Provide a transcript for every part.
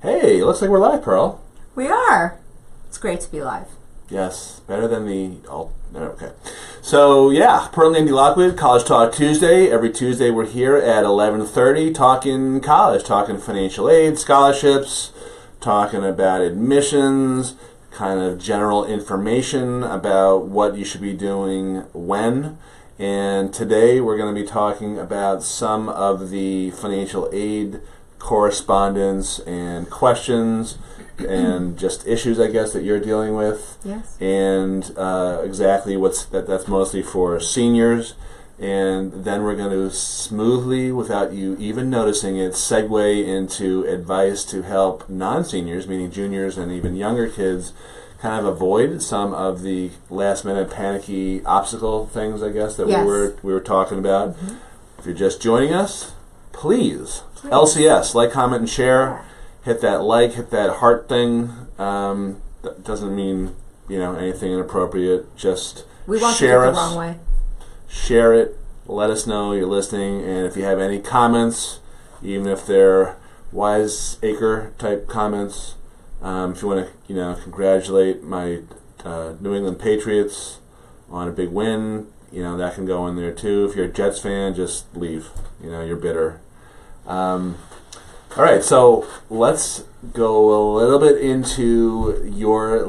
Hey, looks like we're live, Pearl. We are. It's great to be live. Yes, better than the... Oh, okay. So, yeah, Pearl and Andy Lockwood, College Talk Tuesday. Every Tuesday we're here at 11:30 talking college, talking financial aid, scholarships, talking about admissions, kind of general information about what you should be doing when. And today we're going to be talking about some of the financial aid correspondence and questions and just issues, I guess, that you're dealing with. Yes. And exactly that's mostly for seniors. And then we're going to smoothly, without you even noticing it, segue into advice to help non-seniors, meaning juniors and even younger kids, kind of avoid some of the last-minute panicky obstacle things, I guess, that Yes. we were talking about. Mm-hmm. If you're just joining us, please. LCS, like, comment, and share. Hit that like, hit that heart thing. That doesn't mean, anything inappropriate. Just we want share to get us. the wrong way. Share it. Let us know you're listening. And if you have any comments, even if they're wiseacre type comments, if you want to, congratulate my New England Patriots on a big win, that can go in there too. If you're a Jets fan, just leave. You're bitter. All right, so let's go a little bit into your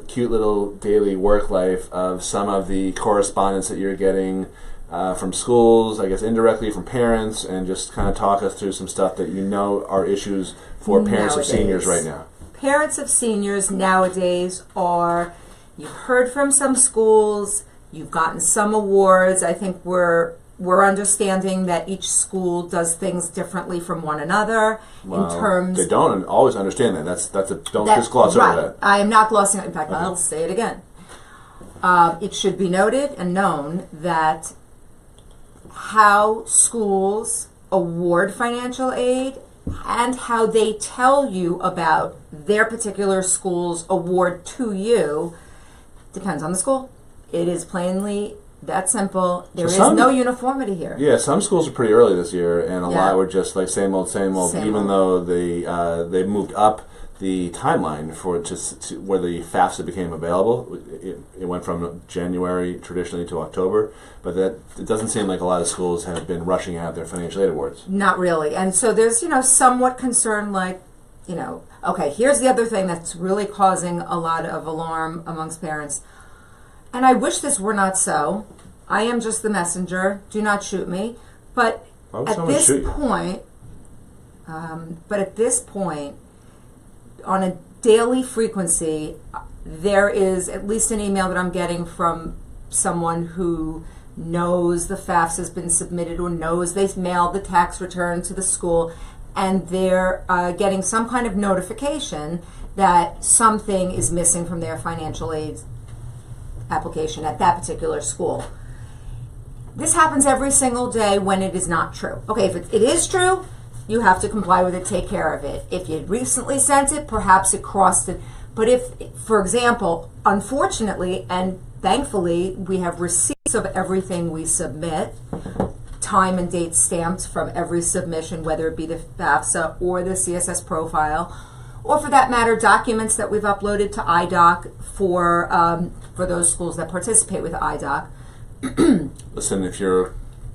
cute little daily work life of some of the correspondence that you're getting from schools, I guess indirectly from parents, and just kind of talk us through some stuff that are issues for parents of seniors right now. Parents of seniors nowadays you've heard from some schools, you've gotten some awards. I think we're understanding that each school does things differently from one another in terms... They don't always understand that. Don't just gloss over that. I am not glossing it. In fact, I'll say it again. It should be noted and known that how schools award financial aid and how they tell you about their particular school's award to you depends on the school. It is plainly that simple. There is no uniformity here. Yeah, some schools are pretty early this year, and a lot were just like same old, even though they moved up the timeline for where the FAFSA became available. It went from January traditionally to October, but it doesn't seem like a lot of schools have been rushing out their financial aid awards. Not really. And so there's, somewhat concern like, okay, here's the other thing that's really causing a lot of alarm amongst parents. And I wish this were not so. I am just the messenger. Do not shoot me. But at this point, on a daily frequency, there is at least an email that I'm getting from someone who knows the FAFSA has been submitted or knows they've mailed the tax return to the school, and they're getting some kind of notification that something is missing from their financial aid application at that particular school. This happens every single day when it is not true. Okay, if it is true, you have to comply with it, take care of it. If you recently sent it, perhaps it crossed it. But if, for example, unfortunately and thankfully, we have receipts of everything we submit, time and date stamped from every submission, whether it be the FAFSA or the CSS profile, or for that matter, documents that we've uploaded to IDOC for those schools that participate with IDOC. Listen, if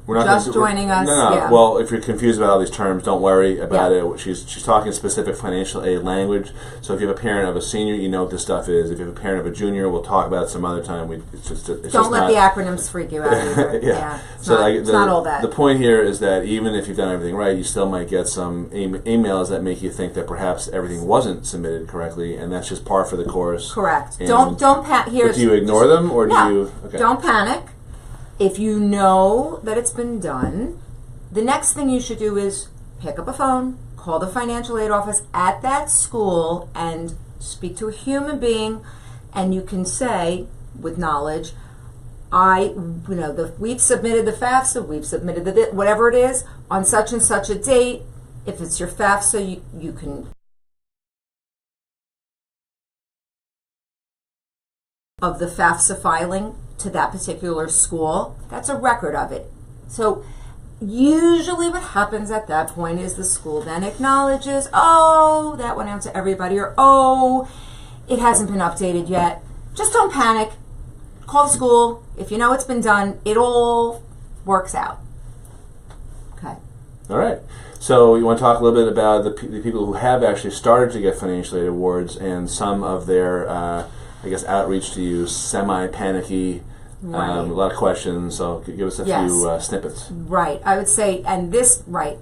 we're not just joining us. No. Yeah. Well, if you're confused about all these terms, don't worry about it. She's talking specific financial aid language. So if you have a parent of a senior, you know what this stuff is. If you have a parent of a junior, we'll talk about it some other time. Don't let the acronyms freak you out either. It's not all that. The point here is that even if you've done everything right, you still might get some emails that make you think that perhaps everything wasn't submitted correctly, and that's just par for the course. Correct. Don't panic. Do you ignore them, or do you? Okay. Don't panic. If you know that it's been done, the next thing you should do is pick up a phone, call the financial aid office at that school, and speak to a human being, and you can say, with knowledge, we've submitted the FAFSA, we've submitted whatever it is, on such and such a date. If it's your FAFSA, you can of the FAFSA filing to that particular school. That's a record of it. So usually what happens at that point is the school then acknowledges, oh, that went out to everybody, or oh, it hasn't been updated yet. Just don't panic. Call the school. If you know it's been done, it all works out. Okay. All right. So you want to talk a little bit about the people who have actually started to get financial aid awards and some of their, outreach to you, semi-panicky. Right. A lot of questions, so give us a few snippets. Right. I would say,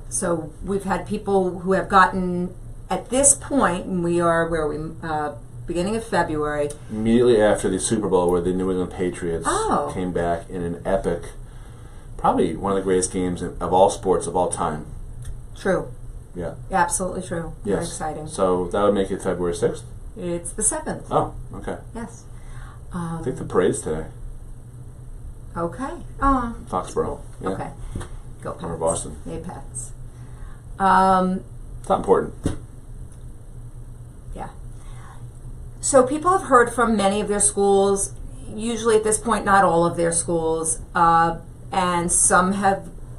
so we've had people who have gotten, at this point, and we are, where are we, beginning of February. Immediately after the Super Bowl, where the New England Patriots came back in an epic, probably one of the greatest games of all sports of all time. True. Yeah. Absolutely true. Yes. Very exciting. So that would make it February 6th? It's the 7th. Oh, okay. Yes. I think the parade's today. Okay. Foxborough. Yeah. Okay. Go Pats. Or Boston. Yay, Pats. It's not important. Yeah. So people have heard from many of their schools, usually at this point not all of their schools, and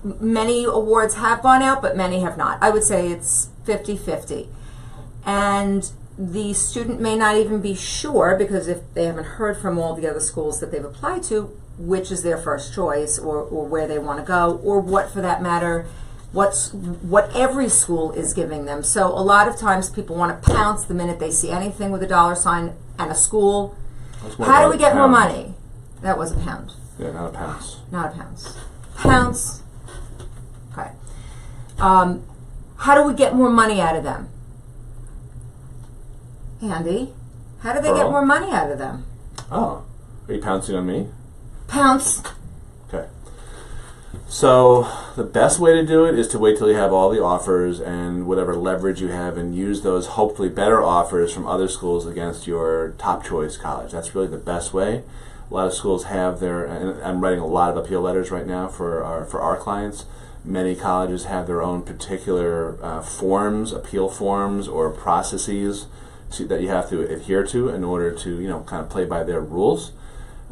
many awards have gone out, but many have not. I would say it's 50-50. And the student may not even be sure, because if they haven't heard from all the other schools that they've applied to, which is their first choice, or where they want to go, or what, for that matter, what every school is giving them. So a lot of times people want to pounce the minute they see anything with a $sign and a school. How do we get more money? That was a pound. Yeah, not a pounce. Not a pounce. Pounce. Okay. How do we get more money out of them? Andy, how do they get more money out of them? Oh, are you pouncing on me? Pounce. Okay. So the best way to do it is to wait till you have all the offers and whatever leverage you have, and use those hopefully better offers from other schools against your top choice college. That's really the best way. A lot of schools have their, and I'm writing a lot of appeal letters right now for our clients. Many colleges have their own particular forms, appeal forms, or processes that you have to adhere to in order to, kind of play by their rules.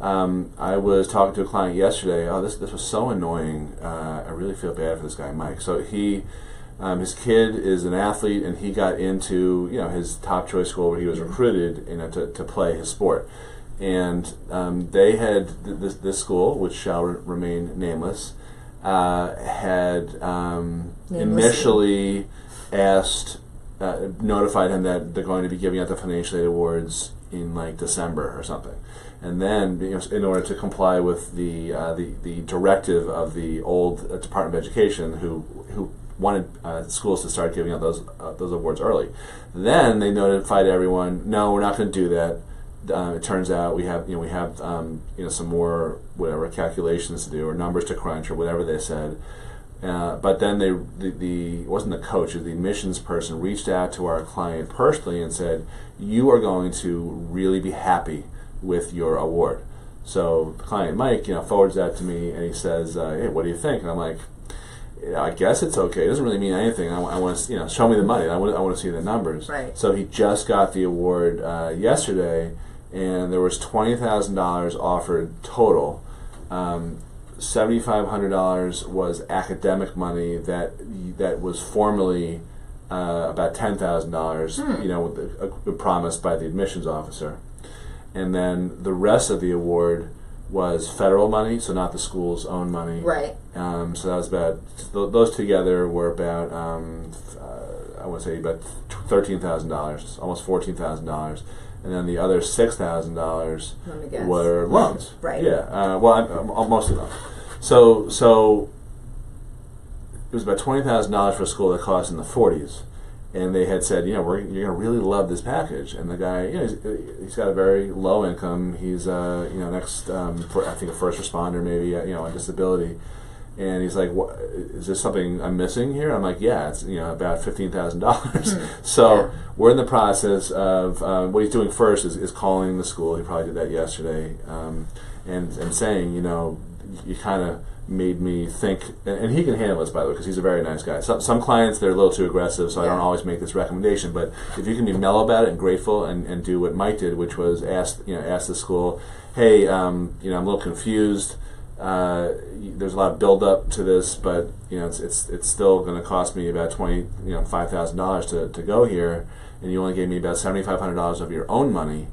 I was talking to a client yesterday. Oh, this was so annoying. I really feel bad for this guy, Mike. So his kid is an athlete, and he got into his top choice school where he was recruited to play his sport. And they had this school, which shall remain nameless, had initially notified him that they're going to be giving out the financial aid awards in like December or something. And then, in order to comply with the directive of the old Department of Education, who wanted schools to start giving out those awards early, then they notified everyone, no, we're not going to do that. It turns out we have some more whatever calculations to do, or numbers to crunch, or whatever they said. But then it wasn't the coach, it was the admissions person, reached out to our client personally and said, you are going to really be happy with your award. So the client Mike, forwards that to me, and he says, hey, what do you think? And I'm like, I guess it's okay. It doesn't really mean anything. I want to, show me the money. I want to see the numbers. Right. So he just got the award yesterday, and there was $20,000 offered total. $7,500 was academic money that was formerly about $10,000, promised by the admissions officer. And then the rest of the award was federal money, so not the school's own money. Right. So that was about, those together were about, I want to say about $13,000, almost $14,000. And then the other $6,000 were loans. Right. Yeah. Most of them. So it was about $20,000 for a school that cost in the 40s. And they had said, you're going to really love this package. And the guy, he's got a very low income. He's, next, I think a first responder, maybe, on disability. And he's like, "What is this? Something I'm missing here?" I'm like, "Yeah, it's about $15,000." So we're in the process of what he's doing first is calling the school. He probably did that yesterday, and saying, you kind of made me think, and he can handle this, by the way, because he's a very nice guy. Some clients, they're a little too aggressive, so I don't always make this recommendation. But if you can be mellow about it and grateful, and do what Mike did, which was ask the school, "Hey, I'm a little confused. there's a lot of build up to this, but it's still going to cost me about $5,000 to go here, and you only gave me about $7,500 of your own money.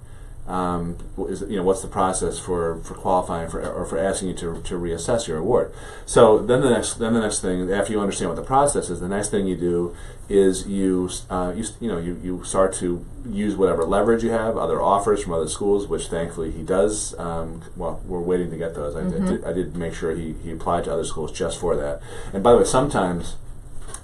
What's the process for qualifying for asking you to reassess your award? So then the next thing, after you understand what the process is, the next thing you do is you start to use whatever leverage you have, other offers from other schools, which thankfully he does. Well, we're waiting to get those. I did make sure he applied to other schools just for that. And by the way, sometimes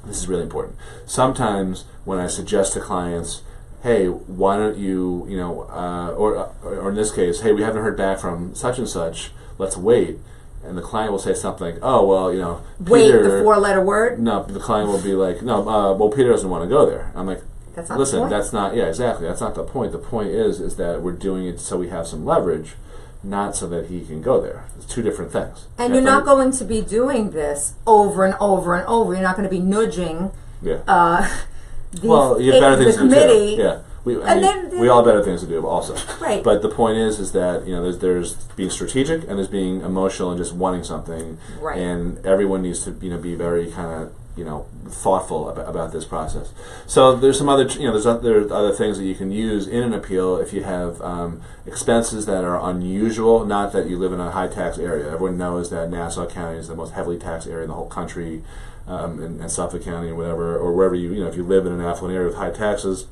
this is really important. Sometimes when I suggest to clients, hey, why don't you, or in this case, hey, we haven't heard back from such and such, let's wait. And the client will say something like, oh, well, wait, Peter, the four-letter word? No, the client will be like, no, well, Peter doesn't want to go there. I'm like, that's not listen, the point. That's not, yeah, exactly, that's not the point. The point is that we're doing it so we have some leverage, not so that he can go there. It's two different things. And you're not going to be doing this over and over and over. You're not going to be nudging you have better things to do too. Yeah. We all have better things to do also. Right. But the point is that there's being strategic and there's being emotional and just wanting something. Right. And everyone needs to be very kind of thoughtful about this process. So there's some other there's other things that you can use in an appeal if you have expenses that are unusual. Not that you live in a high tax area. Everyone knows that Nassau County is the most heavily taxed area in the whole country, and Suffolk County or whatever, or wherever if you live in an affluent area with high taxes.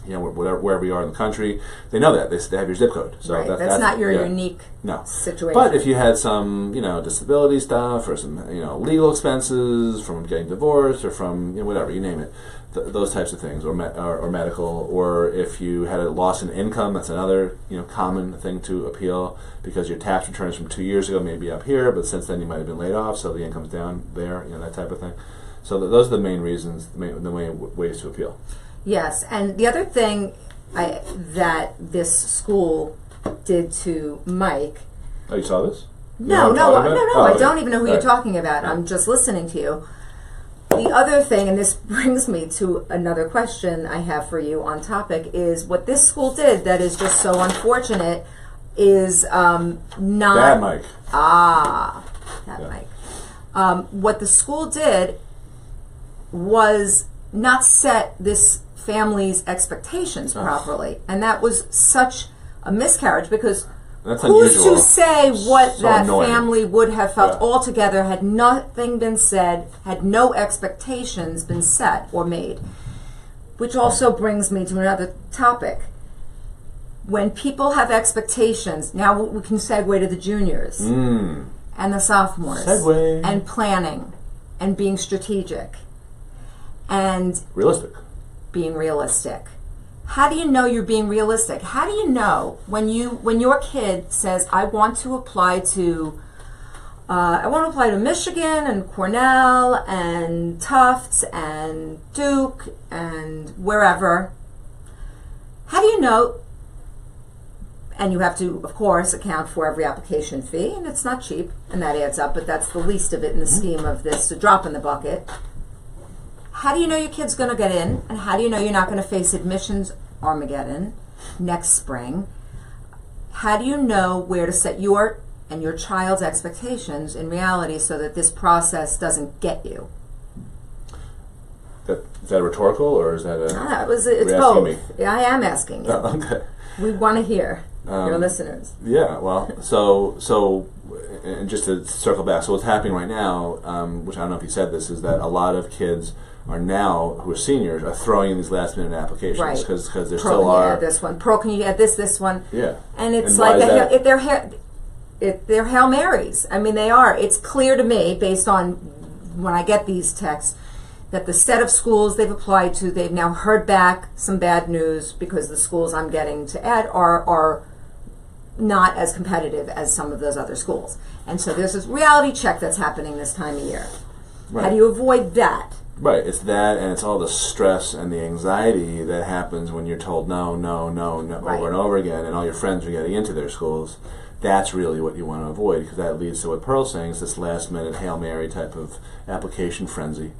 Wherever you are in the country, they know that they have your zip code. So right. that's not your unique situation. But if you had some disability stuff or some legal expenses from getting divorced or from whatever you name it, those types of things, or medical, or if you had a loss in income, that's another common thing to appeal because your tax returns from 2 years ago may be up here, but since then you might have been laid off, so the income's down there, that type of thing. So those are the main reasons, the main ways to appeal. Yes, and the other thing that this school did to Mike. Oh, you saw this? No, I don't even know who All you're right. talking about. Yeah. I'm just listening to you. The other thing, and this brings me to another question I have for you on topic, is what this school did that is just so unfortunate is not... Bad Mike. Mike. What the school did was not set this family's expectations properly, and that was such a miscarriage because That's who's unusual. to say what So that annoying. family would have felt Yeah. altogether had nothing been said, had no expectations been set or made. Which also brings me to another topic. When people have expectations, now we can segue to the juniors and the sophomores, Segue. and planning and being strategic and Realistic. being realistic. How do you know you're being realistic? How do you know when your kid says, I want to apply to Michigan and Cornell and Tufts and Duke and wherever? How do you know? And you have to, of course, account for every application fee, and it's not cheap, and that adds up, but that's the least of it in the scheme of this, a drop in the bucket. How do you know your kid's going to get in, and how do you know you're not going to face admissions Armageddon next spring? How do you know where to set your and your child's expectations in reality so that this process doesn't get you? Is that rhetorical, or is that it's both. Me? I am asking you. Oh, okay. We want to hear your listeners. Yeah, well, so, and just to circle back, so what's happening right now, which I don't know if you said this, is that a lot of kids are now, who are seniors, are throwing in these last-minute applications Right. because there Pearl, still can you are... add this one? Pearl, can you add this one? Yeah. And it's And like why is they're Hail Marys. I mean, they are. It's clear to me, based on when I get these texts, that the set of schools they've applied to, they've now heard back some bad news because the schools I'm getting to add are not as competitive as some of those other schools. And so there's this reality check that's happening this time of year. Right. How do you avoid that? Right, it's that, and it's all the stress and the anxiety that happens when you're told no, Right. over and over again, and all your friends are getting into their schools. That's really what you want to avoid, because that leads to what Pearl's saying, is this last-minute Hail Mary type of application frenzy.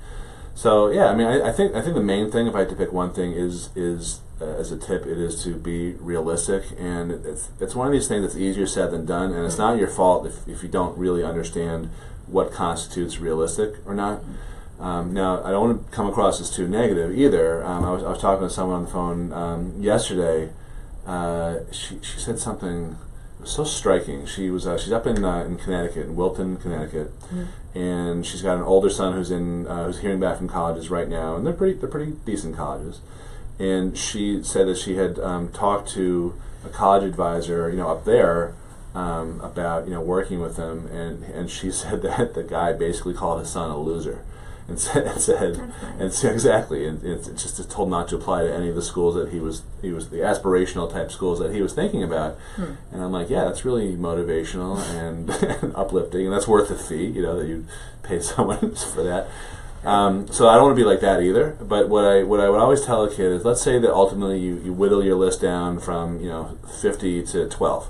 So yeah, I mean, I think the main thing, if I had to pick one thing, is as a tip, it is to be realistic, and it's one of these things that's easier said than done, and it's not your fault if you don't really understand what constitutes realistic or not. Now, I don't want to come across as too negative either. I was talking to someone on the phone yesterday. She said something so striking. She's up in Connecticut, in Wilton, Connecticut, and she's got an older son who's hearing back from colleges right now, and they're pretty decent colleges. And she said that she had talked to a college advisor, up there, about working with them, and she said that the guy basically called his son a loser. And said exactly, and it's just told not to apply to any of the schools that he was the aspirational type schools that he was thinking about. And I'm like, yeah, that's really motivational and, and uplifting, and that's worth the fee, that you pay someone for that. So I don't want to be like that either. But what I would always tell a kid is, let's say that ultimately you whittle your list down from 50 to 12,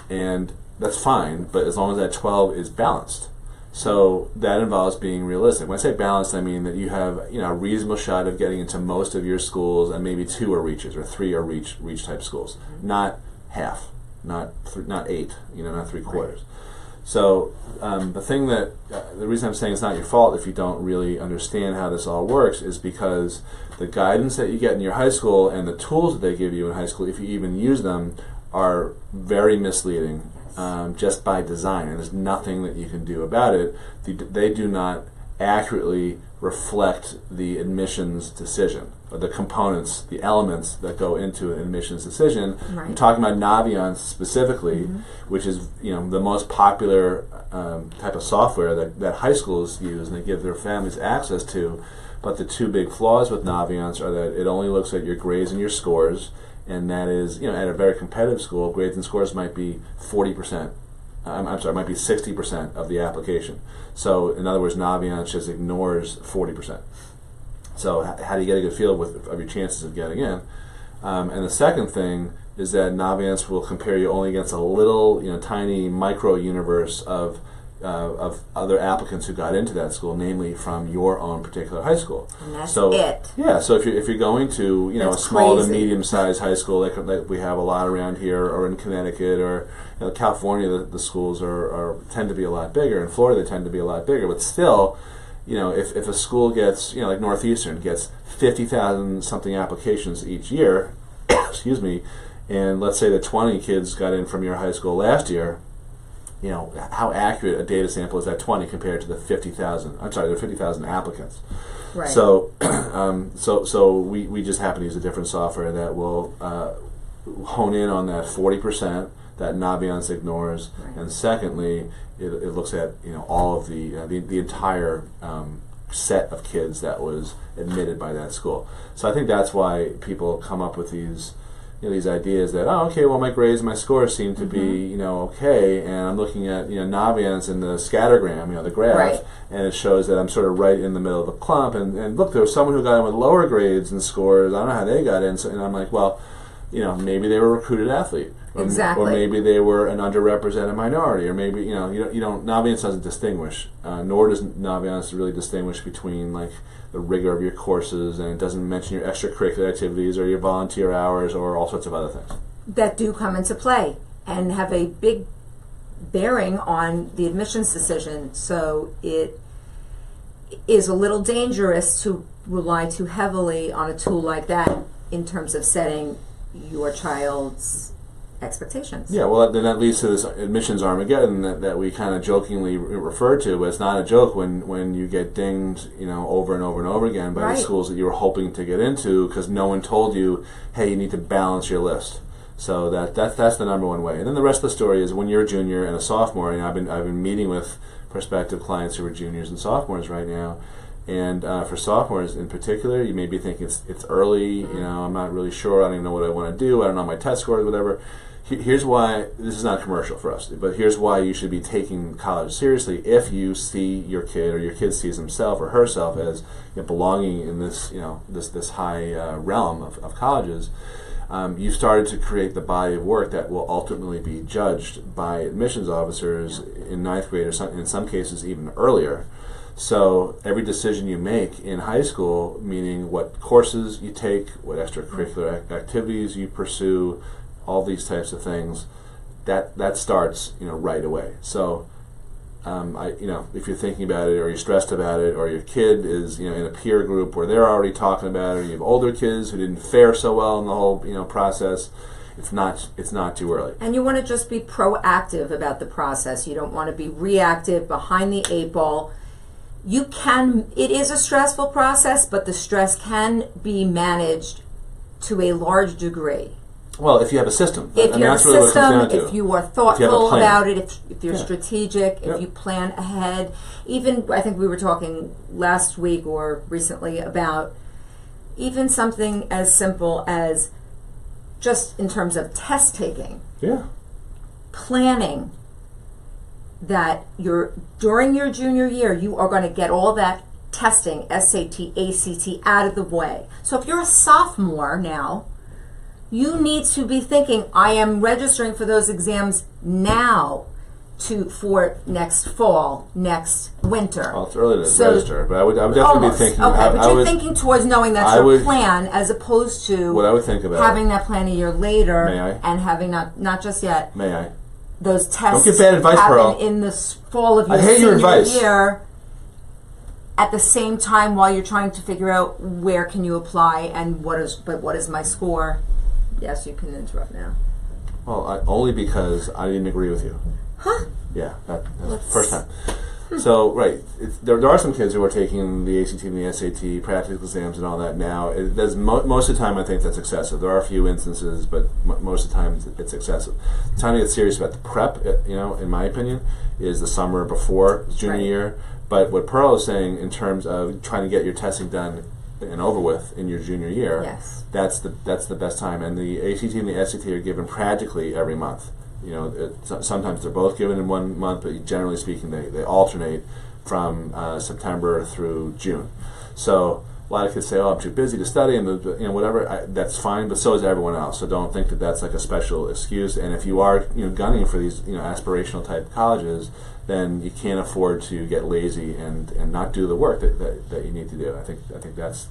and that's fine. But as long as that 12 is balanced. So that involves being realistic. When I say balanced, I mean that you have a reasonable shot of getting into most of your schools, and maybe 2 are reaches or 3 are reach type schools, not half, not 8, not 3/4. Right. So the reason I'm saying it's not your fault if you don't really understand how this all works is because the guidance that you get in your high school and the tools that they give you in high school, if you even use them, are very misleading. Just by design, and there's nothing that you can do about it. They do not accurately reflect the admissions decision, or the components, the elements that go into an admissions decision. Right. I'm talking about Naviance specifically, which is the most popular type of software that high schools use, and they give their families access to. But the 2 big flaws with Naviance are that it only looks at your grades and your scores. And that is, at a very competitive school, grades and scores might be 40%. Might be 60% of the application. So, in other words, Naviance just ignores 40%. So, how do you get a good feel of your chances of getting in? And the second thing is that Naviance will compare you only against a little, tiny micro universe of other applicants who got into that school, namely from your own particular high school. And that's it. Yeah, so if you're going to a small to medium sized high school like we have a lot around here, or in Connecticut, or California, the schools tend to be a lot bigger. In Florida, they tend to be a lot bigger. But still, if a school gets like Northeastern gets 50,000 something applications each year, excuse me, and let's say that 20 kids got in from your high school last year. How accurate a data sample is that 20 compared to the 50,000? I'm sorry, there are 50,000 applicants. Right. So, so we just happen to use a different software that will hone in on that 40% that Naviance ignores, right. And secondly, it looks at all of the entire set of kids that was admitted by that school. So I think that's why people come up with these. These ideas that, okay, well, my grades, my scores seem to be, okay, and I'm looking at, Naviance and the scattergram, the graph, right. And it shows that I'm sort of right in the middle of a clump, and look, there was someone who got in with lower grades and scores, I don't know how they got in, and I'm like, well, maybe they were a recruited athlete. Exactly. Or maybe they were an underrepresented minority, or maybe, you don't, Naviance doesn't distinguish, nor does Naviance really distinguish between, like, the rigor of your courses, and it doesn't mention your extracurricular activities or your volunteer hours or all sorts of other things. That do come into play and have a big bearing on the admissions decision. So it is a little dangerous to rely too heavily on a tool like that in terms of setting your child's expectations. Yeah, well, then that leads to this admissions Armageddon that we kind of jokingly refer to, but it's not a joke when you get dinged, over and over and over again by the schools that you were hoping to get into because no one told you, hey, you need to balance your list. So that's the number one way. And then the rest of the story is when you're a junior and a sophomore, and I've been meeting with prospective clients who are juniors and sophomores right now. And for sophomores in particular, you may be thinking it's early, I'm not really sure, I don't even know what I want to do, I don't know my test scores, whatever. Here's why, this is not commercial for us, but here's why you should be taking college seriously if you see your kid or your kid sees himself or herself as belonging in this, this high realm of colleges. You've started to create the body of work that will ultimately be judged by admissions officers in ninth grade or in some cases even earlier. So every decision you make in high school, meaning what courses you take, what extracurricular activities you pursue, all these types of things, that starts right away. So if you're thinking about it, or you're stressed about it, or your kid is in a peer group where they're already talking about it, or you have older kids who didn't fare so well in the whole process, it's not too early. And you want to just be proactive about the process. You don't want to be reactive, behind the eight ball. It is a stressful process, but the stress can be managed to a large degree. Well, if you have a system. If you have a system, if you are thoughtful about it, if you're strategic, if you plan ahead. Even, I think we were talking last week or recently about even something as simple as just in terms of test taking. Yeah. Planning that during your junior year, you are going to get all that testing, SAT, ACT, out of the way. So if you're a sophomore now, you need to be thinking, I am registering for those exams now for next fall, next winter. Well, it's early to register, but I would definitely be thinking. Okay, but you're thinking towards knowing that's your plan, as opposed to what I would think about having that plan a year later. May I? And having not just yet. May I? Those tests don't give bad advice, happen Pearl. in the fall of your senior year. At the same time, while you're trying to figure out where can you apply and what is my score. Yes, you can interrupt now. Well, only because I didn't agree with you. Huh? Yeah, that's the first time. So, right, there are some kids who are taking the ACT and the SAT practical exams and all that now. Most of the time, I think that's excessive. There are a few instances, but most of the time it's excessive. The time to get serious about the prep, in my opinion, is the summer before junior year. But what Pearl is saying in terms of trying to get your testing done and over with in your junior year, yes, that's the best time. And the ACT and the SAT are given practically every month. Sometimes they're both given in 1 month, but generally speaking, they alternate from September through June. So a lot of kids say, "Oh, I'm too busy to study," and whatever. That's fine, but so is everyone else. So don't think that that's like a special excuse. And if you are gunning for these aspirational type colleges, then you can't afford to get lazy and not do the work that you need to do. I think that's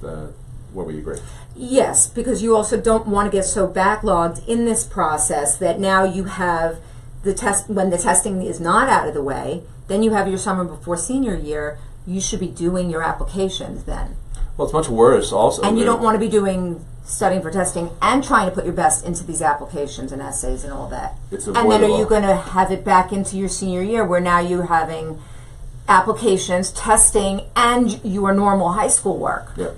where we agree. Yes, because you also don't want to get so backlogged in this process that now you have the test, when the testing is not out of the way, then you have your summer before senior year, you should be doing your applications then. Well, it's much worse also. And you don't want to be studying for testing and trying to put your best into these applications and essays and all that. It's avoidable. And then are you going to have it back into your senior year where now you're having applications, testing, and your normal high school work? Yep.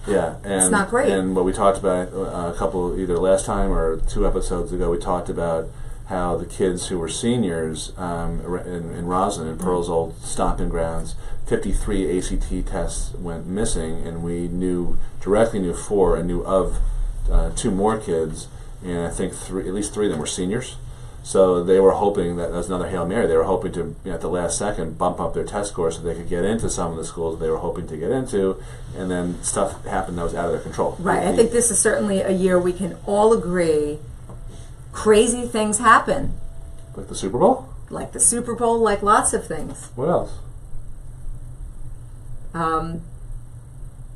Yeah, and it's not great. And what we talked about a couple, either last time or 2 episodes ago, we talked about how the kids who were seniors in Roslyn, in Pearl's old stomping grounds, 53 ACT tests went missing, and we directly knew 4 and knew of 2 more kids, and I think at least 3 of them were seniors. So they were hoping that was another Hail Mary. They were hoping to, at the last second, bump up their test score so they could get into some of the schools they were hoping to get into, and then stuff happened that was out of their control. Right. I think this is certainly a year we can all agree crazy things happen. Like the Super Bowl? Like the Super Bowl, like lots of things. What else?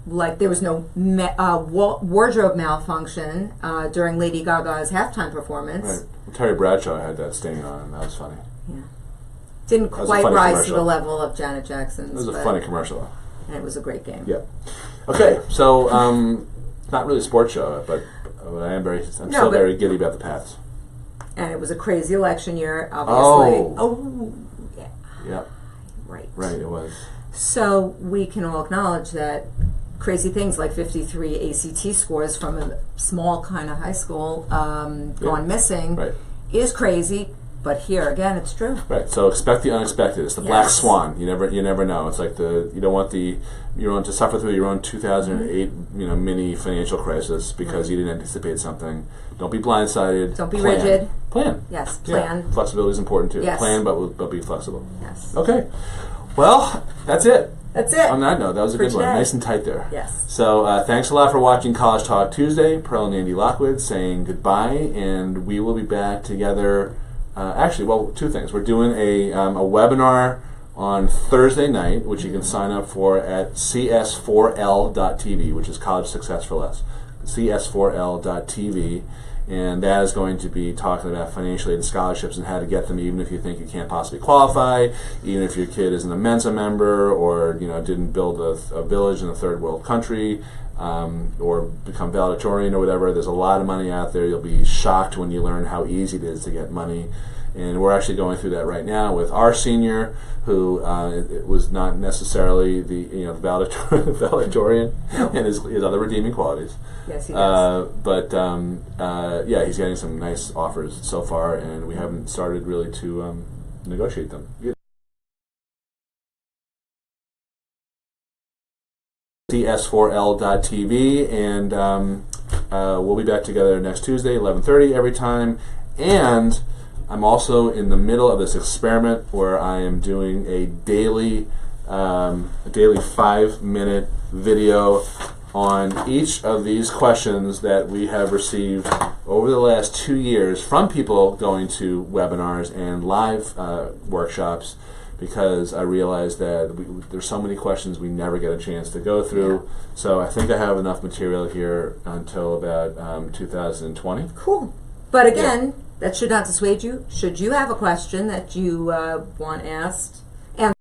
Like there was no wardrobe malfunction during Lady Gaga's halftime performance. Right. Terry Bradshaw had that stain on, and that was funny. Yeah. Didn't quite rise to the level of Janet Jackson's. It was a funny commercial. And it was a great game. Yeah. Okay, so not really a sports show, but I'm still very giddy about the Pats. And it was a crazy election year, obviously. Oh, yeah. Yeah. Right. Right, it was. So we can all acknowledge that crazy things like 53 ACT scores from a small kind of high school gone missing is crazy, but here again it's true. Right. So expect the unexpected. It's the black swan. You never know. It's like you don't want your own to suffer through your own 2008 mini financial crisis because you didn't anticipate something. Don't be blindsided. Don't be rigid. Plan. Yes. Plan. Yeah. Flexibility is important too. Yes. Plan, but be flexible. Yes. Okay. Well, that's it. That's it. On that note, that was a good one. Nice and tight there. Yes. So thanks a lot for watching College Talk Tuesday. Pearl and Andy Lockwood saying goodbye, and we will be back together. Actually, 2 things. We're doing a webinar on Thursday night, which you can sign up for at cs4l.tv, which is College Success for Less. cs4l.tv, and that is going to be talking about financial aid and scholarships and how to get them, even if you think you can't possibly qualify, even if your kid isn't a Mensa member, or didn't build a village in a third world country, or become valedictorian or whatever. There's a lot of money out there. You'll be shocked when you learn how easy it is to get money. And we're actually going through that right now with our senior, who it was not necessarily the valedictorian and his other redeeming qualities. Yes, he does. Yeah, he's getting some nice offers so far, and we haven't started really to negotiate them. cs4l.tv, and we'll be back together next Tuesday, 11:30 every time. And I'm also in the middle of this experiment where I am doing a daily 5-minute video on each of these questions that we have received over the last 2 years from people going to webinars and live workshops, because I realized that there's so many questions we never get a chance to go through. Yeah. So I think I have enough material here until about 2020. Cool. But again, that should not dissuade you. Should you have a question that you want asked, and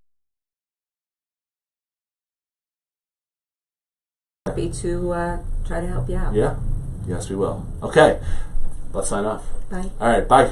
happy to try to help you out. Yeah. Yes, we will. Okay. Let's sign off. Bye. All right. Bye.